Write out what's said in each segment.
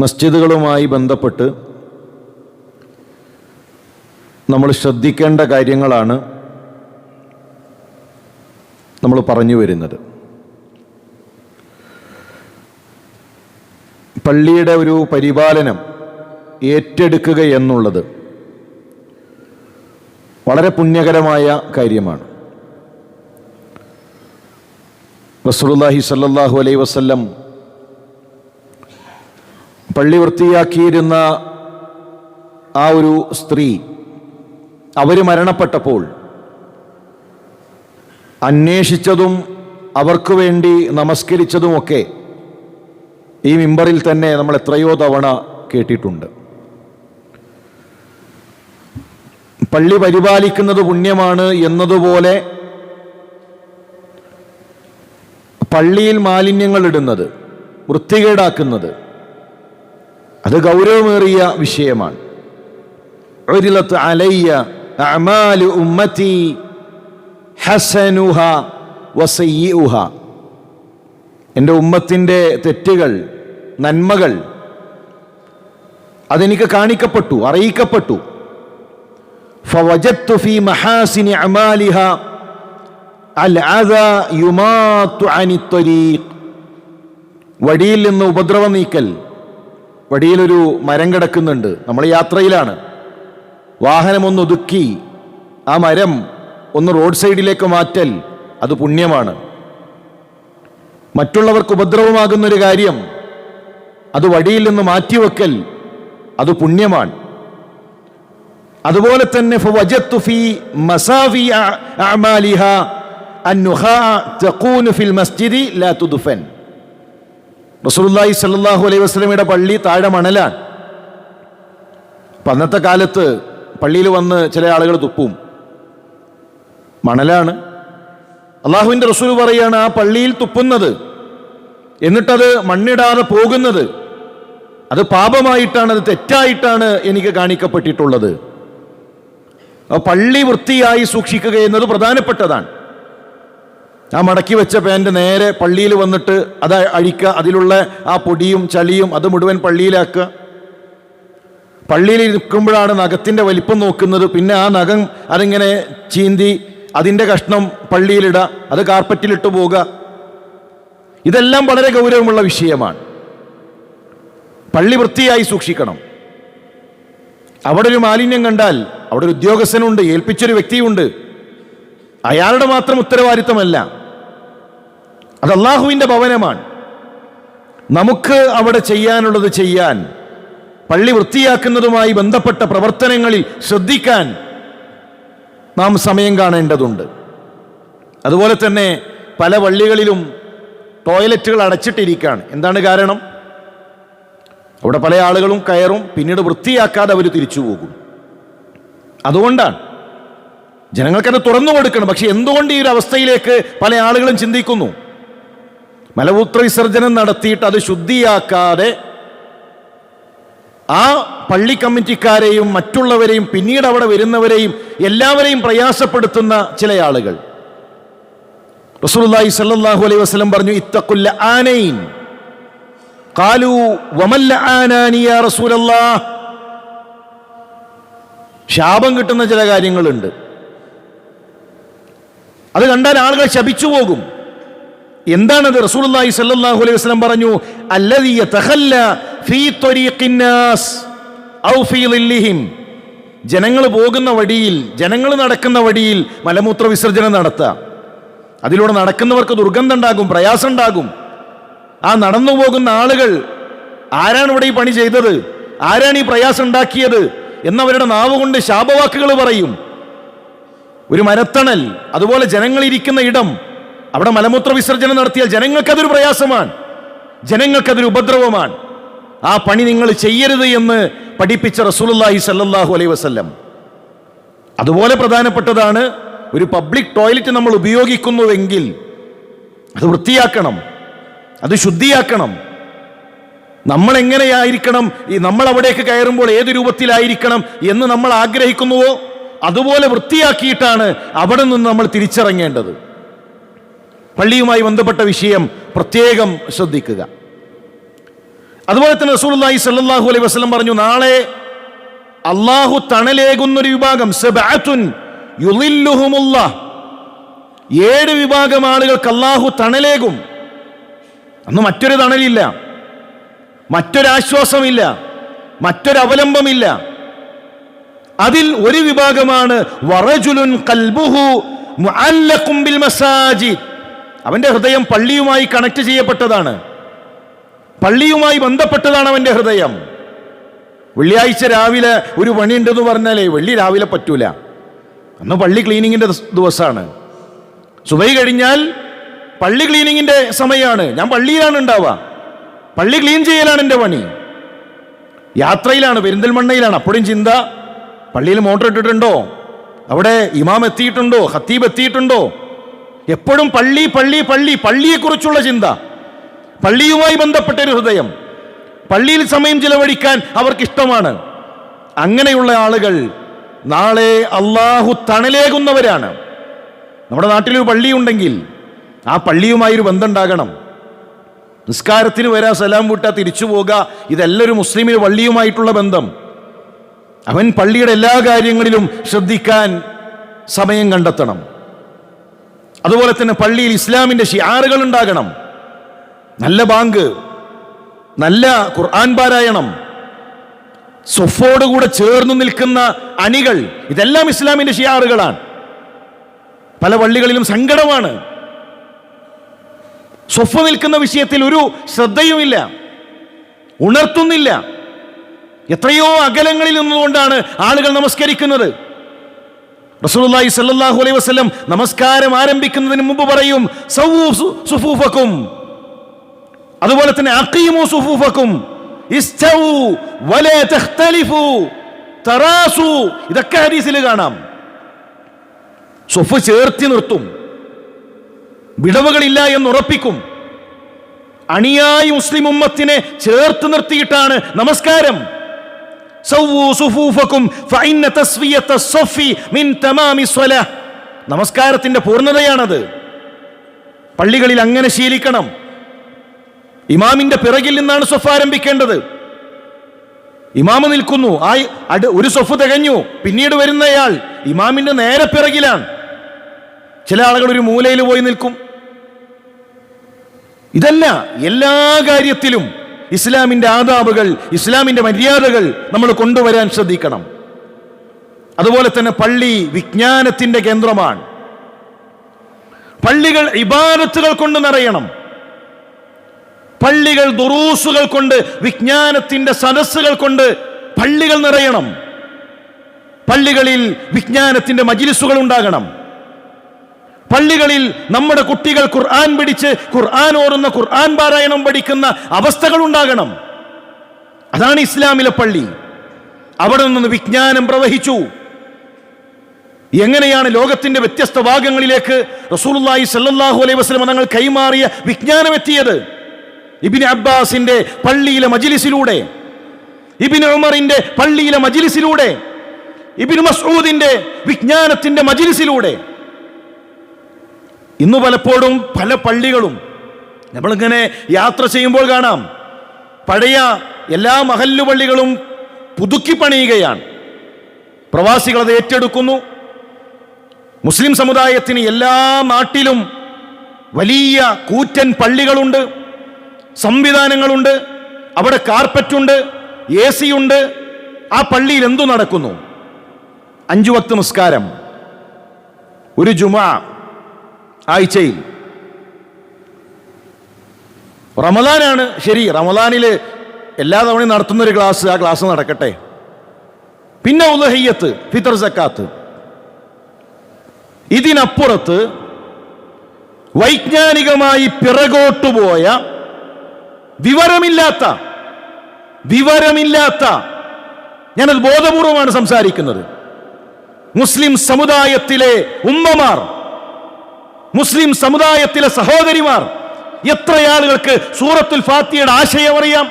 മസ്ജിദുകളുമായി ബന്ധപ്പെട്ട് നമ്മൾ ശ്രദ്ധിക്കേണ്ട കാര്യങ്ങളാണ് നമ്മൾ പറഞ്ഞു വരുന്നത്. പള്ളിയുടെ ഒരു പരിപാലനം ഏറ്റെടുക്കുക എന്നുള്ളത് വളരെ പുണ്യകരമായ കാര്യമാണ്. റസൂലുള്ളാഹി സ്വല്ലല്ലാഹു അലൈഹി വസല്ലം പള്ളി വൃത്തിയാക്കിയിരുന്ന ആ ഒരു സ്ത്രീ, അവർ മരണപ്പെട്ടപ്പോൾ അന്വേഷിച്ചതും അവർക്ക് വേണ്ടി നമസ്കരിച്ചതുമൊക്കെ ഈ മിമ്പറിൽ തന്നെ നമ്മൾ എത്രയോ തവണ കേട്ടിട്ടുണ്ട്. പള്ളി പരിപാലിക്കുന്നത് പുണ്യമാണ് എന്നതുപോലെ പള്ളിയിൽ മാലിന്യങ്ങൾ ഇടുന്നത്, വൃത്തികേടാക്കുന്നത് അത് ഗൗരവമേറിയ വിഷയമാണ്. ഉരിലത്ത് അലയ്യ അഅമാലു ഉമ്മത്തി ഹസനുഹാ വസയ്യിഉഹാ, എൻ്റെ ഉമ്മത്തിൻ്റെ തെറ്റുകൾ, നന്മകൾ അതെനിക്ക് കാണിക്കപ്പെട്ടു, അറിയിക്കപ്പെട്ടു. ഫവജദ്തു ഫീ മഹാസിനി അമാലിഹാ അൽഅദാ യുമാതു അനി ത്വരീഖ്, വഴിയിൽ നിന്ന് ഉപദ്രവം നീക്കൽ. വഴിയിലൊരു മരം കിടക്കുന്നുണ്ട്, നമ്മൾ യാത്രയിലാണ്, വാഹനമൊന്ന് ഒതുക്കി ആ മരം ഒന്ന് റോഡ് സൈഡിലേക്ക് മാറ്റൽ, അത് പുണ്യമാണ്. മറ്റുള്ളവർക്ക് ഉപദ്രവമാകുന്നൊരു കാര്യം, അത് വഴിയിൽ നിന്ന് മാറ്റിവെക്കൽ, അത് പുണ്യമാണ്. അതുപോലെ തന്നെ ഫവജദ്തു ഫീ മസാവി അഅമാലിഹാ അന്നുഹാ തകൂനു ഫിൽ മസ്ജിദി ലാ തുദ്ഫൻ. റസൂലുള്ളാഹി സ്വല്ലല്ലാഹു അലൈഹി വസല്ലമയുടെ പള്ളി താഴെ മണലാണ്. അപ്പം അന്നത്തെ കാലത്ത് പള്ളിയിൽ വന്ന് ചില ആളുകൾ തുപ്പും, മണലാണ്. അള്ളാഹുവിൻ്റെ റസൂൽ പറയാണ്, ആ പള്ളിയിൽ തുപ്പുന്നത് എന്നിട്ടത് മണ്ണിടാതെ പോകുന്നത് അത് പാപമായിട്ടാണ്, അത് തെറ്റായിട്ടാണ് എനിക്ക് കാണിക്കപ്പെട്ടിട്ടുള്ളത്. പള്ളി വൃത്തിയായി സൂക്ഷിക്കുക എന്നത് പ്രധാനപ്പെട്ടതാണ്. ആ മടക്കി വെച്ച പാൻറ് നേരെ പള്ളിയിൽ വന്നിട്ട് അത് അഴിക്കുക, അതിലുള്ള ആ പൊടിയും ചളിയും അത് മുഴുവൻ പള്ളിയിലാക്കുക. പള്ളിയിൽ ഇരിക്കുമ്പോഴാണ് നഖത്തിൻ്റെ വലിപ്പം നോക്കുന്നത്, പിന്നെ ആ നഖം അതിങ്ങനെ ചീന്തി അതിൻ്റെ കഷ്ണം പള്ളിയിലിടുക, അത് കാർപ്പറ്റിലിട്ട് പോവുക. ഇതെല്ലാം വളരെ ഗൗരവമുള്ള വിഷയമാണ്. പള്ളി വൃത്തിയായി സൂക്ഷിക്കണം. അവിടെ ഒരു മാലിന്യം കണ്ടാൽ അവിടെ ഒരു ഉദ്യോഗസ്ഥനുണ്ട്, ഏൽപ്പിച്ചൊരു വ്യക്തിയുണ്ട്, അയാളുടെ മാത്രം ഉത്തരവാദിത്തമല്ല, അത് അള്ളാഹുവിൻ്റെ ഭവനമാണ്. നമുക്ക് അവിടെ ചെയ്യാനുള്ളത് ചെയ്യാൻ, പള്ളി വൃത്തിയാക്കുന്നതുമായി ബന്ധപ്പെട്ട പ്രവർത്തനങ്ങളിൽ ശ്രദ്ധിക്കാൻ നാം സമയം കാണേണ്ടതുണ്ട്. അതുപോലെ തന്നെ പല പള്ളികളിലും ടോയ്ലറ്റുകൾ അടച്ചിട്ടിരിക്കുകയാണ്. എന്താണ് കാരണം? അവിടെ പല ആളുകളും കയറും, പിന്നീട് വൃത്തിയാക്കാതെ അവർ തിരിച്ചു പോകും. അതുകൊണ്ടാണ് ജനങ്ങൾക്കത് തുറന്നു കൊടുക്കണം. പക്ഷെ എന്തുകൊണ്ട് ഈ ഒരു അവസ്ഥയിലേക്ക് പല ആളുകളും ചിന്തിക്കുന്നു? മലമൂത്ര വിസർജനം നടത്തിയിട്ട് അത് ശുദ്ധിയാക്കാതെ ആ പള്ളി കമ്മിറ്റിക്കാരെയും മറ്റുള്ളവരെയും പിന്നീട് അവിടെ വരുന്നവരെയും എല്ലാവരെയും പ്രയാസപ്പെടുത്തുന്ന ചില ആളുകൾ. റസൂലുള്ളാഹി സ്വല്ലല്ലാഹു അലൈഹി വസല്ലം പറഞ്ഞു, ഇത്തഖുൽ ലആനൈൻ. ഖാലൂ വമൽ ലആനാനി യാ റസൂലല്ലാഹ്. ശാപം കിട്ടുന്ന ചില കാര്യങ്ങളുണ്ട്, അത് കണ്ടാൽ ആളുകൾ ശപിച്ചു പോകും. എന്താണത്? റസൂലുള്ളാഹി സ്വല്ലല്ലാഹു അലൈഹി വസല്ലം പറഞ്ഞു, അല്ലദീ യതഖല്ല ഫീ ത്വരീഖിൻ നാസ് ഔ ഫീ ളില്ലിഹിം. ജനങ്ങൾ പോകുന്ന വഴിയിൽ, ജനങ്ങൾ നടക്കുന്ന വഴിയിൽ മലമൂത്ര വിസർജനം നടത്തുക. അതിലൂടെ നടക്കുന്നവർക്ക് ദുർഗന്ധം ഉണ്ടാകും, പ്രയാസം ഉണ്ടാകും. ആ നടന്നു പോകുന്ന ആളുകൾ, ആരാണ് ഇവിടെ ഈ പണി ചെയ്തത്, ആരാണ് ഈ പ്രയാസം ഉണ്ടാക്കിയത് എന്നവരുടെ നാവ് കൊണ്ട് ശാപവാക്കുകൾ പറയും. ഒരു മരത്തണൽ, അതുപോലെ ജനങ്ങളിരിക്കുന്ന ഇടം, അവിടെ മലമൂത്ര വിസർജനം നടത്തിയാൽ ജനങ്ങൾക്കതൊരു പ്രയാസമാണ്, ജനങ്ങൾക്കതൊരു ഉപദ്രവമാണ്. ആ പണി നിങ്ങൾ ചെയ്യരുത് എന്ന് പഠിപ്പിച്ച റസൂലുള്ളാഹി സ്വല്ലല്ലാഹു അലൈഹി വസല്ലം. അതുപോലെ പ്രധാനപ്പെട്ടതാണ്, ഒരു പബ്ലിക് ടോയ്ലറ്റ് നമ്മൾ ഉപയോഗിക്കുന്നുവെങ്കിൽ അത് വൃത്തിയാക്കണം, അത് ശുദ്ധിയാക്കണം. നമ്മൾ എങ്ങനെയായിരിക്കണം, നമ്മൾ അവിടേക്ക് കയറുമ്പോൾ ഏത് രൂപത്തിലായിരിക്കണം എന്ന് നമ്മൾ ആഗ്രഹിക്കുന്നുവോ അതുപോലെ വൃത്തിയാക്കിയിട്ടാണ് അവിടെ നിന്ന് നമ്മൾ തിരിച്ചിറങ്ങേണ്ടത്. പള്ളിയുമായി ബന്ധപ്പെട്ട വിഷയം പ്രത്യേകം ശ്രദ്ധിക്കുക. അതുപോലെ തന്നെ റസൂലുള്ളാഹി സ്വല്ലല്ലാഹു അലൈഹി വസല്ലം പറഞ്ഞു, നാളെ അള്ളാഹു തണലേകുന്നൊരു വിഭാഗം, സബഅത്തുൻ യുളില്ലുഹുമുല്ലാഹ്, 7 വിഭാഗം ആളുകൾക്ക് അള്ളാഹു തണലേകും. അന്ന് മറ്റൊരു തണലില്ല, മറ്റൊരാശ്വാസമില്ല, മറ്റൊരവലംബമില്ല. അതിൽ ഒരു വിഭാഗമാണ് വറജുലുൻ ഖൽബുഹു മുഅല്ലഖും ബിൽ മസാജിദ്, അവന്റെ ഹൃദയം പള്ളിയുമായി കണക്ട് ചെയ്യപ്പെട്ടതാണ്, പള്ളിയുമായി ബന്ധപ്പെട്ടതാണ് അവന്റെ ഹൃദയം. വെള്ളിയാഴ്ച രാവിലെ ഒരു പണിയുണ്ടെന്ന് പറഞ്ഞാലേ വെള്ളി രാവിലെ പറ്റൂല, അന്ന് പള്ളി ക്ലീനിങ്ങിന്റെ ദിവസമാണ്. സുബഹി കഴിഞ്ഞാൽ പള്ളി ക്ലീനിങ്ങിന്റെ സമയമാണ്, ഞാൻ പള്ളിയിലാണ് ഉണ്ടാവുക, പള്ളി ക്ലീൻ ചെയ്യലാണ് എൻ്റെ പണി. യാത്രയിലാണ്, പെരിന്തൽമണ്ണയിലാണ്, അപ്പോഴും ചിന്ത പള്ളിയിൽ മോട്ടർ ഇട്ടിട്ടുണ്ടോ, അവിടെ ഇമാം എത്തിയിട്ടുണ്ടോ, ഖത്തീബ് എത്തിയിട്ടുണ്ടോ, എപ്പോഴും പള്ളി പള്ളി പള്ളി, പള്ളിയെക്കുറിച്ചുള്ള ചിന്ത, പള്ളിയുമായി ബന്ധപ്പെട്ട ഒരു ഹൃദയം, പള്ളിയിൽ സമയം ചിലവഴിക്കാൻ അവർക്കിഷ്ടമാണ്. അങ്ങനെയുള്ള ആളുകൾ നാളെ അള്ളാഹു തണലേകുന്നവരാണ്. നമ്മുടെ നാട്ടിലൊരു പള്ളിയുണ്ടെങ്കിൽ ആ പള്ളിയുമായി ഒരു ബന്ധം ഉണ്ടാകണം. നിസ്കാരത്തിന് വരാ, സലാം വീട്ടാ, തിരിച്ചു പോകുക, ഇതെല്ലാം ഒരു മുസ്ലിമിന് പള്ളിയുമായിട്ടുള്ള ബന്ധം. അവൻ പള്ളിയുടെ എല്ലാ കാര്യങ്ങളിലും ശ്രദ്ധിക്കാൻ സമയം കണ്ടെത്തണം. അതുപോലെ തന്നെ പള്ളിയിൽ ഇസ്ലാമിന്റെ ശിആറുകൾ ഉണ്ടാകണം. നല്ല ബാങ്ക്, നല്ല ഖുർആൻ പാരായണം, സ്വഫോടുകൂടെ ചേർന്ന് നിൽക്കുന്ന അണികൾ, ഇതെല്ലാം ഇസ്ലാമിന്റെ ശിആറുകളാണ്. പല പള്ളികളിലും സങ്കടമാണ്, സ്വഫ് നിൽക്കുന്ന വിഷയത്തിൽ ഒരു ശ്രദ്ധയുമില്ല, ഉണർത്തുന്നില്ല. എത്രയോ അകലങ്ങളിൽ നിന്നുകൊണ്ടാണ് ആളുകൾ നമസ്കരിക്കുന്നത്. റസൂലുള്ളാഹി സ്വല്ലല്ലാഹു അലൈഹി വസല്ലം നമസ്കാരം ആരംഭിക്കുന്നതിന് മുമ്പ് പറയും, സവ്വൂ സുഫൂഫക്കും, അതുപോലെ തന്നെ അഖീമു സുഫൂഫക്കും, ഇസ്തവൂ വലാ തഖ്തലിഫൂ, തറാസു, ഇതൊക്കെ ഹദീസിൽ കാണാം. സ്വഫ് ചേർത്തി നിർത്തും, വിടവുകളില്ല എന്ന് ഉറപ്പിക്കും. അണിയായി മുസ്ലിം ഉമ്മത്തിനെ ചേർത്ത് നിർത്തിയിട്ടാണ് നമസ്കാരം. സവ്വൂ സുഫൂഫക്കും ഫഇന്ന തസ്വിയത സ്സഫി മിൻ തമാമി സ്വലാഹ്, നമസ്കാരത്തിന്റെ പൂർണ്ണതയാണത്. പള്ളികളിൽ അങ്ങനെ ശീലിക്കണം. ഇമാമിന്റെ പിറകിൽ നിന്നാണ് സ്വഫ് ആരംഭിക്കേണ്ടത്. ഇമാമ് നിൽക്കുന്നു, ഒരു സ്വഫ് തികഞ്ഞു, പിന്നീട് വരുന്നയാൾ ഇമാമിന്റെ നേരെ പിറകിലാണ്. ചില ആളുകൾ ഒരു മൂലയിൽ പോയി നിൽക്കും. ഇതല്ല, എല്ലാ കാര്യത്തിലും ഇസ്ലാമിന്റെ ആദാബുകൾ, ഇസ്ലാമിന്റെ മര്യാദകൾ നമ്മൾ കൊണ്ടുവരാൻ ശ്രദ്ധിക്കണം. അതുപോലെ തന്നെ പള്ളി വിജ്ഞാനത്തിന്റെ കേന്ദ്രമാണ്. പള്ളികൾ ഇബാദത്തുകൾ കൊണ്ട് നിറയണം. പള്ളികൾ ദുറൂസുകൾ കൊണ്ട്, വിജ്ഞാനത്തിന്റെ സദസ്സുകൾ കൊണ്ട് പള്ളികൾ നിറയണം. പള്ളികളിൽ വിജ്ഞാനത്തിന്റെ മജ്ലിസുകൾ ഉണ്ടാകണം. പള്ളികളിൽ നമ്മുടെ കുട്ടികൾ ഖുർആൻ പഠിച്ച് ഖുർആൻ ഓതുന്ന, ഖുർആൻ പാരായണം പഠിക്കുന്ന അവസ്ഥകൾ ഉണ്ടാകണം. അതാണ് ഇസ്ലാമിലെ പള്ളി. അവിടെ നിന്ന് വിജ്ഞാനം പ്രവഹിച്ചു. എങ്ങനെയാണ് ലോകത്തിന്റെ വ്യത്യസ്ത ഭാഗങ്ങളിലേക്ക് റസൂലുള്ളാഹി സ്വല്ലല്ലാഹു അലൈഹി വസല്ലം തങ്ങൾ കൈമാറിയ വിജ്ഞാനം എത്തിയത്? ഇബ്നു അബ്ബാസിന്റെ പള്ളിയിലെ മജ്ലിസിലൂടെ, ഇബ്നു ഉമറിന്റെ പള്ളിയിലെ മജ്ലിസിലൂടെ, ഇബ്നു മസ്ഊദിന്റെ വിജ്ഞാനത്തിന്റെ മജ്ലിസിലൂടെ. ഇന്ന് പലപ്പോഴും പല പള്ളികളും നമ്മളിങ്ങനെ യാത്ര ചെയ്യുമ്പോൾ കാണാം, പഴയ എല്ലാ മഹല്ലു പള്ളികളും പുതുക്കി പണിയുകയാണ്. പ്രവാസികൾ അത് ഏറ്റെടുക്കുന്നു. മുസ്ലിം സമുദായത്തിന് എല്ലാ നാട്ടിലും വലിയ കൂറ്റൻ പള്ളികളുണ്ട്, സംവിധാനങ്ങളുണ്ട്, അവിടെ കാർപ്പറ്റുണ്ട്, AC ഉണ്ട്. ആ പള്ളിയിൽ എന്തു നടക്കുന്നു? 5 വക്ത് നിസ്കാരം, ഒരു ജുമാ ആഴ്ചയിൽ. റമദാനാണ് ശരി, റമദാനിൽ എല്ലാ തവണയും നടത്തുന്നൊരു ക്ലാസ്, ആ ക്ലാസ് നടക്കട്ടെ. പിന്നെ ഉദ്ഹിയ്യത്ത്, ഫിത്ർ, സക്കാത്ത്. ഇതിനപ്പുറത്ത് വൈജ്ഞാനികമായി പിറകോട്ടുപോയ വിവരമില്ലാത്ത ഞാനത് ബോധപൂർവമാണ് സംസാരിക്കുന്നത്. മുസ്ലിം സമുദായത്തിലെ ഉമ്മമാർ, മുസ്ലിം സമുദായത്തിലെ സഹോദരിമാർ, എത്ര ആളുകൾക്ക് സൂറത്തുൽ ഫാത്തിഹയുടെ ആശയം അറിയാം?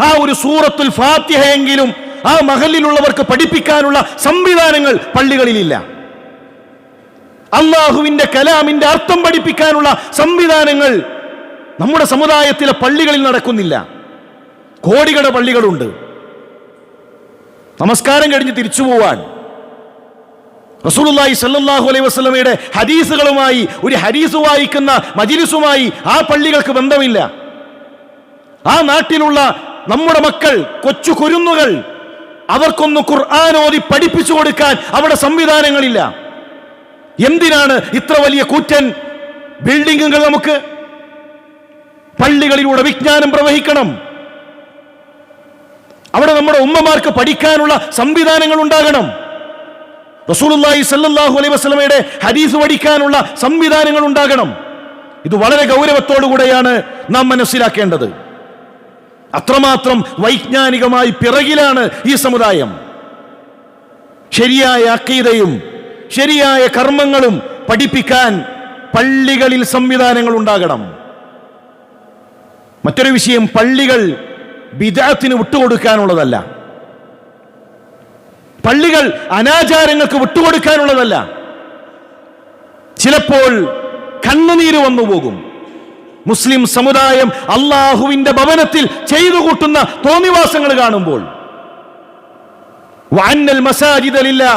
ആ ഒരു സൂറത്തുൽ ഫാത്തിഹയെങ്കിലും ആ മഹല്ലിലുള്ളവർക്ക് പഠിപ്പിക്കാനുള്ള സംവിധാനങ്ങൾ പള്ളികളിലില്ല. അള്ളാഹുവിന്റെ കലാമിന്റെ അർത്ഥം പഠിപ്പിക്കാനുള്ള സംവിധാനങ്ങൾ നമ്മുടെ സമുദായത്തിലെ പള്ളികളിൽ നടക്കുന്നില്ല. കോടികളുടെ പള്ളികളുണ്ട്. നമസ്കാരം കഴിഞ്ഞ് തിരിച്ചു പോവാൻ റസൂലുള്ളാഹി സ്വല്ലല്ലാഹു അലൈഹി വസല്ലമയുടെ ഹദീസുകളുമായി ഒരു ഹദീസ് വായിക്കുന്ന മജ്ലിസുമായി ആ പള്ളികൾക്ക് ബന്ധമില്ല. ആ നാട്ടിലുള്ള നമ്മുടെ മക്കൾ, കൊച്ചു കുരുന്നുകൾ, അവർക്കൊന്ന് ഖുർആൻ ഓതി പഠിപ്പിച്ചു കൊടുക്കാൻ അവിടെ സംവിധാനങ്ങളില്ല. എന്തിനാണ് ഇത്ര വലിയ കൂറ്റൻ ബിൽഡിങ്ങുകൾ? നമുക്ക് പള്ളികളിലൂടെ വിജ്ഞാനം പ്രവഹിക്കണം. അവിടെ നമ്മുടെ ഉമ്മമാർക്ക് പഠിക്കാനുള്ള സംവിധാനങ്ങൾ ഉണ്ടാകണം. റസൂലുള്ളാഹി സ്വല്ലല്ലാഹു അലൈഹി വസല്ലമയുടെ ഹദീസ് പഠിക്കാനുള്ള സംവിധാനങ്ങൾ ഉണ്ടാകണം. ഇത് വളരെ ഗൗരവത്തോടുകൂടെയാണ് നാം മനസ്സിലാക്കേണ്ടത്. അത്രമാത്രം വൈജ്ഞാനികമായി പിറകിലാണ് ഈ സമുദായം. ശരിയായ അഖീദയും ശരിയായ കർമ്മങ്ങളും പഠിപ്പിക്കാൻ പള്ളികളിൽ സംവിധാനങ്ങൾ ഉണ്ടാകണം. മറ്റൊരു വിഷയം, പള്ളികൾ ബിദ്അത്തിന് വിട്ടുകൊടുക്കാനുള്ളതല്ല. പള്ളികൾ അനാചാരങ്ങൾക്ക് വിട്ടുകൊടുക്കാനുള്ളതല്ല. ചിലപ്പോൾ കണ്ണുനീര് വന്നു പോകും. മുസ്ലിം സമുദായം അള്ളാഹുവിന്റെ ഭവനത്തിൽ ചെയ്തു കൂട്ടുന്ന തോന്നിവാസങ്ങൾ കാണുമ്പോൾ. വഅന്നൽ മസാജിദ ലില്ലാ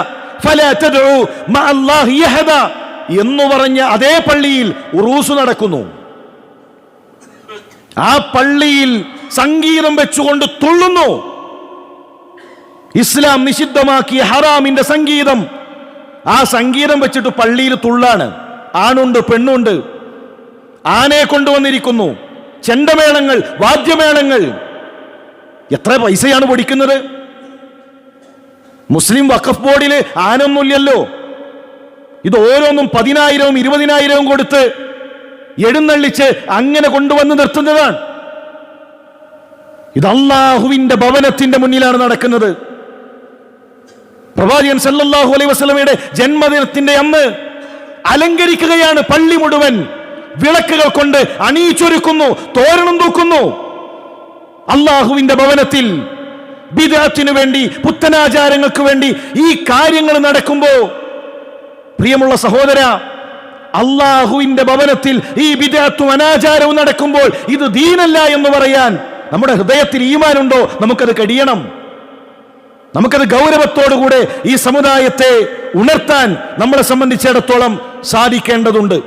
ഫലാ തദ്ഉ മഅല്ലാഹി അഹദ എന്ന് പറഞ്ഞ അതേ പള്ളിയിൽ ഉറൂസ് നടക്കുന്നു. ആ പള്ളിയിൽ സംഗീതം വെച്ചുകൊണ്ട് തുള്ളുന്നു. ഇസ്ലാം നിഷിദ്ധമാക്കിയ ഹറാമിന്റെ സംഗീതം. ആ സംഗീതം വെച്ചിട്ട് പള്ളിയിൽ തുള്ളാണ്. ആണുണ്ട്, പെണ്ണുണ്ട്. ആനയെ കൊണ്ടുവന്നിരിക്കുന്നു. ചെണ്ടമേളങ്ങൾ, വാദ്യമേളങ്ങൾ. എത്ര പൈസയാണ് പൊടിക്കുന്നത്? മുസ്ലിം വഖഫ് ബോർഡിൽ ആനൊന്നുമില്ലല്ലോ. ഇത് ഓരോന്നും 10,000 20,000 കൊടുത്ത് എഴുന്നള്ളിച്ച് അങ്ങനെ കൊണ്ടുവന്ന് നിർത്തുന്നതാണ്. ഇത് അല്ലാഹുവിന്റെ ഭവനത്തിന്റെ മുന്നിലാണ് നടക്കുന്നത്. പ്രവാചകൻ സല്ലല്ലാഹു അലൈഹി വസല്ലമയുടെ ജന്മദിനത്തിന്റെ അന്ന് അലങ്കരിക്കുകയാണ് പള്ളി മുഴുവൻ. വിളക്കുകൾ കൊണ്ട് അണിയിച്ചൊരുക്കുന്നു, തോരണം തൂക്കുന്നു. അല്ലാഹുവിന്റെ ഭവനത്തിൽ ബിദ്അത്തിന് വേണ്ടി, പുത്തനാചാരങ്ങൾക്ക് വേണ്ടി ഈ കാര്യങ്ങൾ നടക്കുമ്പോൾ, പ്രിയമുള്ള സഹോദര, അല്ലാഹുവിന്റെ ഭവനത്തിൽ ഈ ബിദ്അത്തും അനാചാരവും നടക്കുമ്പോൾ ഇത് ദീനല്ല എന്ന് പറയാൻ നമ്മുടെ ഹൃദയത്തിൽ ഈമാനുണ്ടോ? നമുക്കത് കഴിയണം. നമുക്കത് ഗൗരവത്തോടുകൂടെ ഈ സമുദായത്തെ ഉണർത്താൻ നമ്മളെ സംബന്ധിച്ചിടത്തോളം സാധിക്കേണ്ടതുണ്ട്.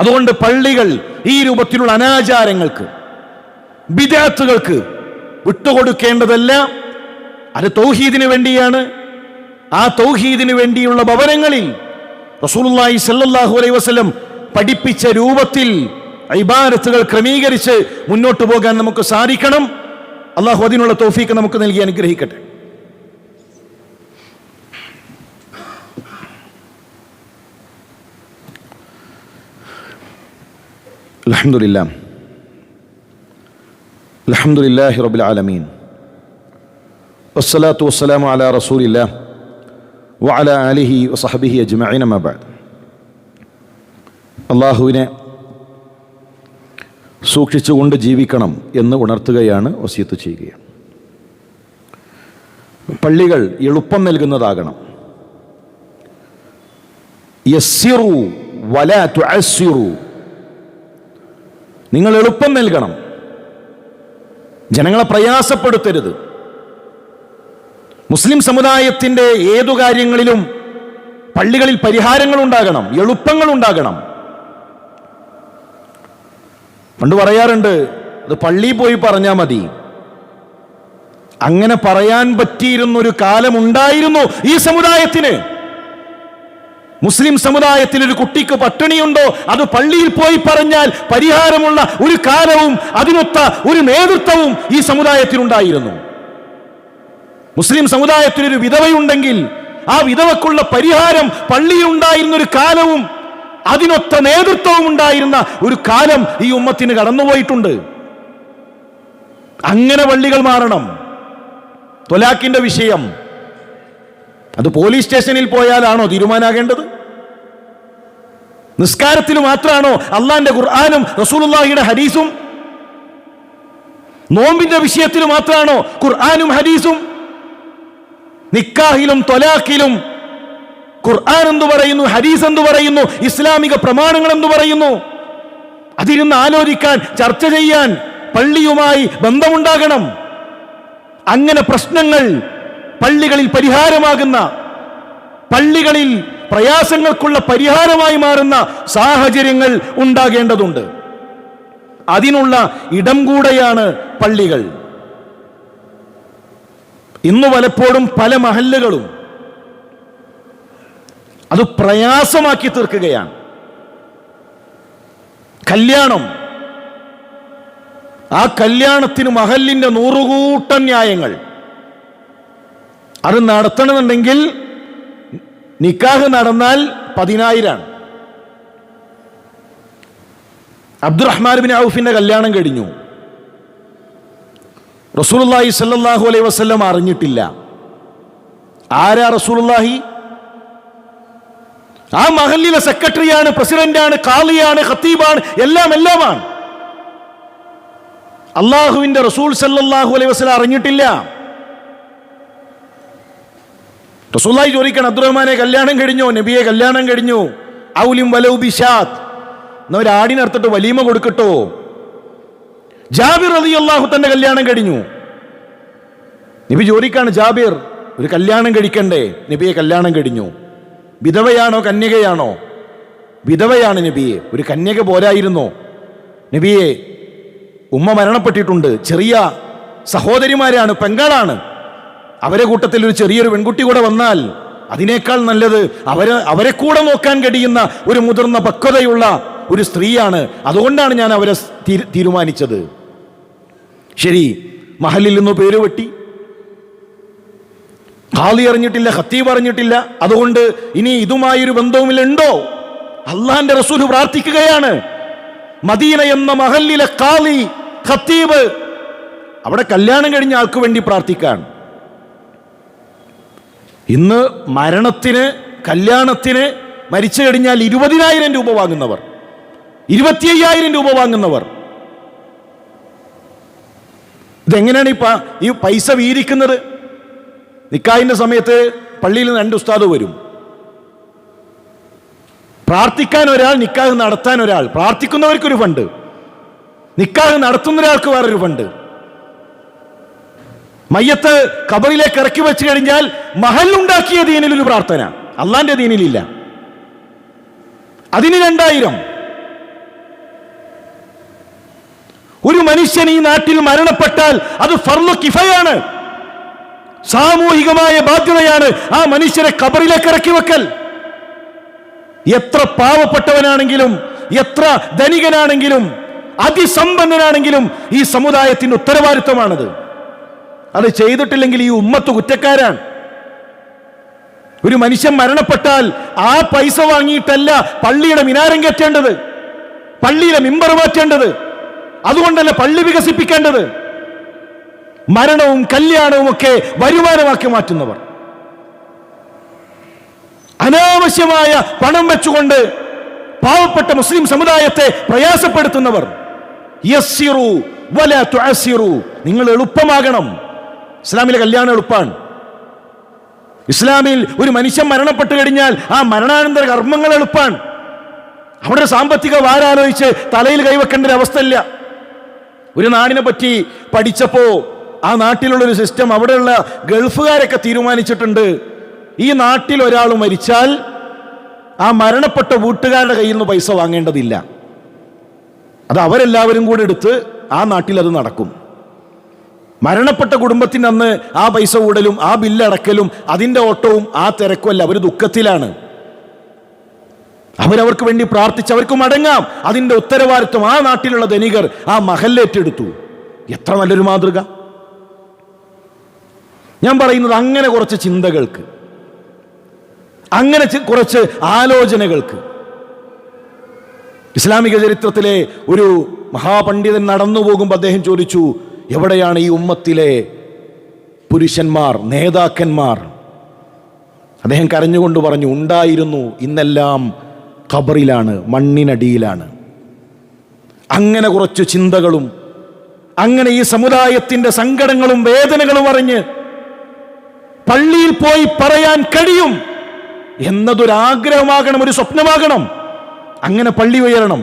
അതുകൊണ്ട് പള്ളികൾ ഈ രൂപത്തിലുള്ള അനാചാരങ്ങൾക്ക്, ബിദ്അത്തുകൾക്ക് വിട്ടുകൊടുക്കേണ്ടതല്ല. അത് തൗഹീദിന് വേണ്ടിയാണ്. ആ തൗഹീദിന് വേണ്ടിയുള്ള ഭവനങ്ങളിൽ റസൂലുള്ളാഹി സ്വല്ലല്ലാഹു അലൈഹി വസല്ലം പഠിപ്പിച്ച രൂപത്തിൽ ഇബാദത്തുകൾ ക്രമീകരിച്ച് മുന്നോട്ട് പോകാൻ നമുക്ക് സാധിക്കണം. അള്ളാഹു അതിനുള്ള തൗഫീഖ് നമുക്ക് നൽകി അനുഗ്രഹിക്കട്ടെ. അൽഹംദുലില്ലാഹി റബ്ബിൽ ആലമീൻ വസ്സലാത്തു വസ്സലാമു അലാ റസൂലില്ലാഹ് വഅലാ ആലിഹി വസഹ്ബിഹി അജ്മഈൻ അമ്മാ ബഅദ്. അല്ലാഹുവിനെ സൂക്ഷിച്ചുകൊണ്ട് ജീവിക്കണം എന്ന് ഉണർത്തുകയാണ്, വസിയത്ത് ചെയ്യുകയാണ്. പള്ളികൾ എളുപ്പം നൽകുന്നതാകണം. യസ്സിറു വലാ തുഅസ്സിറു. നിങ്ങൾ എളുപ്പം നൽകണം, ജനങ്ങളെ പ്രയാസപ്പെടുത്തരുത്. മുസ്ലിം സമുദായത്തിൻ്റെ ഏതു കാര്യങ്ങളിലും പള്ളികളിൽ പരിഹാരങ്ങൾ ഉണ്ടാകണം, എളുപ്പങ്ങൾ ഉണ്ടാകണം. പണ്ട് പറയാറുണ്ട്, അത് പള്ളിയിൽ പോയി പറഞ്ഞാൽ മതി. അങ്ങനെ പറയാൻ പറ്റിയിരുന്നൊരു കാലമുണ്ടായിരുന്നു ഈ സമുദായത്തിന്. മുസ്ലിം സമുദായത്തിൽ ഒരു കുട്ടിക്ക് പട്ടിണിയുണ്ടോ, അത് പള്ളിയിൽ പോയി പറഞ്ഞാൽ പരിഹാരമുള്ള ഒരു കാലവും അതിനൊത്ത ഒരു നേതൃത്വവും ഈ സമുദായത്തിനുണ്ടായിരുന്നു. മുസ്ലിം സമുദായത്തിലൊരു വിധവയുണ്ടെങ്കിൽ ആ വിധവക്കുള്ള പരിഹാരം പള്ളിയിൽ ഉണ്ടായിരുന്ന ഒരു കാലവും അതിനൊത്ത നേതൃത്വവും ഉണ്ടായിരുന്ന ഒരു കാലം ഈ ഉമ്മത്തിന് കടന്നുപോയിട്ടുണ്ട്. അങ്ങനെ പള്ളികൾ മാറണം. ത്വലാഖിന്റെ വിഷയം അത് പോലീസ് സ്റ്റേഷനിൽ പോയാലാണോ തീരുമാനാകേണ്ടത്? നിസ്കാരത്തിൽ മാത്രമാണോ അള്ളാന്റെ ഖുർആനും റസൂലുള്ളാഹിയുടെ ഹദീസും? നോമ്പിന്റെ വിഷയത്തിൽ മാത്രമാണോ ഖുർആനും ഹദീസും? നിക്കാഹിലും ത്വലാഖിലും ഖുർആൻ എന്തു പറയുന്നു, ഹദീസ് എന്തു പറയുന്നു, ഇസ്ലാമിക പ്രമാണങ്ങൾ എന്തു പറയുന്നു? അതിരുന്ന് ആലോചിക്കാൻ, ചർച്ച ചെയ്യാൻ പള്ളിയുമായി ബന്ധമുണ്ടാകണം. അങ്ങനെ പ്രശ്നങ്ങൾ പള്ളികളിൽ പരിഹാരമാകുന്ന, പള്ളികളിൽ പ്രയാസങ്ങൾക്കുള്ള പരിഹാരമായി മാറുന്ന സാഹചര്യങ്ങൾ ഉണ്ടാകേണ്ടതുണ്ട്. അതിനുള്ള ഇടം കൂടെയാണ് പള്ളികൾ. ഇന്ന് പലപ്പോഴും പല മഹല്ലുകളും അത് പ്രയാസമാക്കി തീർക്കുകയാണ്. കല്യാണം, ആ കല്യാണത്തിന് മഹല്ലിന്റെ 100 കൂട്ടം ന്യായങ്ങൾ. അത് നടത്തണമെന്നുണ്ടെങ്കിൽ നിക്കാഹ് നടന്നാൽ 10,000. അബ്ദുറഹ്മാൻ ബിൻ ഔഫിന്റെ കല്യാണം കഴിഞ്ഞു. റസൂലുള്ളാഹി സ്വല്ലല്ലാഹു അലൈഹി വസല്ലം അറിഞ്ഞിട്ടില്ല. ആരാ റസൂലുള്ളാഹി? ആ മഹല്ലിലെ സെക്രട്ടറിയാണ്, പ്രസിഡന്റാണ്, ഖാളിയാണ്, ഖത്തീബാണ്, എല്ലാമാണ്. അള്ളാഹുവിന്റെ റസൂൽ സല്ലല്ലാഹു അലൈഹി വസല്ലം അറിഞ്ഞിട്ടില്ല. റസൂലുള്ളാഹി ചോദിക്കണം, അബ്ദുറഹ്മാനെ കല്യാണം കഴിഞ്ഞോ? നബിയെ കല്യാണം കഴിഞ്ഞു. ഔലിം വലൗ ബിശാത്ത്, എന്നാ ഒരു ആടിനടുത്തിട്ട് വലീമ കൊടുക്കട്ടോ. ജാബിർ റളിയല്ലാഹു തന്റെ കല്യാണം കഴിഞ്ഞു. നബി ചോദിക്കാണ്, ജാബിർ ഒരു കല്യാണം കഴിക്കണ്ടേ? നബിയെ കല്യാണം കഴിഞ്ഞു. വിധവയാണോ കന്യകയാണോ? വിധവയാണ് നബിയെ. ഒരു കന്യക പോരായിരുന്നോ? നബിയെ ഉമ്മ മരണപ്പെട്ടിട്ടുണ്ട്, ചെറിയ സഹോദരിമാരാണ്, പെങ്ങളാണ്. അവരെ കൂട്ടത്തിൽ ഒരു ചെറിയൊരു പെൺകുട്ടി കൂടെ വന്നാൽ അതിനേക്കാൾ നല്ലത് അവരെ കൂടെ നോക്കാൻ കഴിയുന്ന ഒരു മുതിർന്ന പക്വതയുള്ള ഒരു സ്ത്രീയാണ്. അതുകൊണ്ടാണ് ഞാൻ അവരെ തീരുമാനിച്ചത്. ശരി, മഹലിൽ നിന്ന് പേര് വെട്ടി, ഖാളി അറിഞ്ഞിട്ടില്ല, ഖത്തീബ് അറിഞ്ഞിട്ടില്ല. അതുകൊണ്ട് ഇനി ഇതുമായൊരു ബന്ധവുമില്ലുണ്ടോ? അള്ളാന്റെ റസൂൽ പ്രാർത്ഥിക്കുകയാണ്, മദീന എന്ന മഹല്ലിലെ ഖാളി, ഖത്തീബ്, അവിടെ കല്യാണം കഴിഞ്ഞ ആൾക്ക് വേണ്ടി പ്രാർത്ഥിക്കാൻ. ഇന്ന് മരണത്തിന്, കല്യാണത്തിന്, മരിച്ചു കഴിഞ്ഞാൽ 20,000 രൂപ വാങ്ങുന്നവർ, 25,000 രൂപ വാങ്ങുന്നവർ. ഇതെങ്ങനെയാണ് ഈ പൈസ വീതിക്കുന്നത്? നിക്കാഹിന്റെ സമയത്ത് പള്ളിയിൽ 2 ഉസ്താദ് വരും. പ്രാർത്ഥിക്കാൻ ഒരാൾ, നിക്കാഹ് നടത്താൻ ഒരാൾ. പ്രാർത്ഥിക്കുന്നവർക്കൊരു ഫണ്ട്, നിക്കാഹ് നടത്തുന്ന ഒരാൾക്ക് വേറൊരു ഫണ്ട്. മയ്യത്ത് ഖബറിലേക്ക് ഇറക്കി വെച്ച് കഴിഞ്ഞാൽ മഹല്ലുണ്ടാക്കിയ ദീനിലൊരു പ്രാർത്ഥന, അള്ളാന്റെ ദീനിലില്ല. അതിന് 2,000. ഒരു മനുഷ്യൻ ഈ നാട്ടിൽ മരണപ്പെട്ടാൽ അത് ഫർളു കിഫയാണ്, സാമൂഹികമായ ബാധ്യതയാണ് ആ മനുഷ്യരെ ഖബറിലേക്ക് ഇറക്കി വെക്കൽ. എത്ര പാവപ്പെട്ടവനാണെങ്കിലും, എത്ര ധനികനാണെങ്കിലും, അതിസമ്പന്നനാണെങ്കിലും ഈ സമുദായത്തിന്റെ ഉത്തരവാദിത്വമാണത്. അത് ചെയ്തിട്ടില്ലെങ്കിൽ ഈ ഉമ്മത്ത് കുറ്റക്കാരാണ്. ഒരു മനുഷ്യൻ മരണപ്പെട്ടാൽ ആ പൈസ വാങ്ങിയിട്ടല്ല പള്ളിയുടെ മിനാരം കയറ്റേണ്ടത്, പള്ളിയിലെ മിമ്പർ മാറ്റേണ്ടത്, അതുകൊണ്ടല്ല പള്ളി വികസിപ്പിക്കേണ്ടത്. മരണവും കല്യാണവും ഒക്കെ വരുമാനമാക്കി മാറ്റുന്നവർ, അനാവശ്യമായ പണം വെച്ചുകൊണ്ട് പാവപ്പെട്ട മുസ്ലിം സമുദായത്തെ പ്രയാസപ്പെടുത്തുന്നവർ. യസ്സിറു വലാ തുഅസ്സിറു, നിങ്ങൾ എളുപ്പമാകണം. ഇസ്ലാമിലെ കല്യാണം എളുപ്പമാണ്. ഇസ്ലാമിൽ ഒരു മനുഷ്യൻ മരണപ്പെട്ടു കഴിഞ്ഞാൽ ആ മരണാനന്തര കർമ്മങ്ങൾ എളുപ്പമാണ്. അവിടെ സാമ്പത്തിക വാരാലോചിച്ച് തലയിൽ കൈവെക്കേണ്ട ഒരു അവസ്ഥയില്ല. ഒരു നാടിനെ പറ്റി പഠിച്ചപ്പോ ആ നാട്ടിലുള്ളൊരു സിസ്റ്റം, അവിടെയുള്ള ഗൾഫുകാരൊക്കെ തീരുമാനിച്ചിട്ടുണ്ട്, ഈ നാട്ടിൽ ഒരാൾ മരിച്ചാൽ ആ മരണപ്പെട്ട വീട്ടുകാരുടെ കയ്യിൽ നിന്ന് പൈസ വാങ്ങേണ്ടതില്ല. അത് അവരെല്ലാവരും കൂടെ എടുത്ത് ആ നാട്ടിൽ അത് നടക്കും. മരണപ്പെട്ട കുടുംബത്തിന് അന്ന് ആ പൈസ കൂടലും ആ ബില്ലടക്കലും അതിൻ്റെ ഓട്ടവും ആ തിരക്കുമല്ല. അവർ ദുഃഖത്തിലാണ്. അവരവർക്ക് വേണ്ടി പ്രാർത്ഥിച്ച് അവർക്ക് മടങ്ങാം. അതിൻ്റെ ഉത്തരവാദിത്വം ആ നാട്ടിലുള്ള ധനികർ, ആ മഹല്ലേറ്റെടുത്തു. എത്ര നല്ലൊരു മാതൃക! ഞാൻ പറയുന്നത് അങ്ങനെ കുറച്ച് ചിന്തകൾക്ക്, അങ്ങനെ കുറച്ച് ആലോചനകൾക്ക്. ഇസ്ലാമിക ചരിത്രത്തിലെ ഒരു മഹാപണ്ഡിതൻ നടന്നു പോകുമ്പോൾ അദ്ദേഹം ചോദിച്ചു, എവിടെയാണ് ഈ ഉമ്മത്തിലെ പുരുഷന്മാർ, നേതാക്കന്മാർ? അദ്ദേഹം കരഞ്ഞുകൊണ്ട് പറഞ്ഞു, ഉണ്ടായിരുന്നു, ഇന്നെല്ലാം ഖബറിലാണ്, മണ്ണിനടിയിലാണ്. അങ്ങനെ കുറച്ച് ചിന്തകളും, അങ്ങനെ ഈ സമുദായത്തിന്റെ സങ്കടങ്ങളും വേദനകളും അറിഞ്ഞ് പള്ളിയിൽ പോയി പറയാൻ കഴിയും എന്നതൊരാഗ്രഹമാകണം, ഒരു സ്വപ്നമാകണം. അങ്ങനെ പള്ളി ഉയരണം,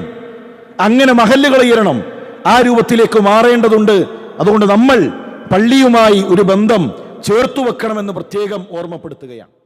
അങ്ങനെ മഹല്ലുകൾ ഉയരണം. ആ രൂപത്തിലേക്ക് മാറേണ്ടതുണ്ട്. അതുകൊണ്ട് നമ്മൾ പള്ളിയുമായി ഒരു ബന്ധം ചേർത്തു വെക്കണമെന്ന് പ്രത്യേകം ഓർമ്മപ്പെടുത്തുകയാണ്.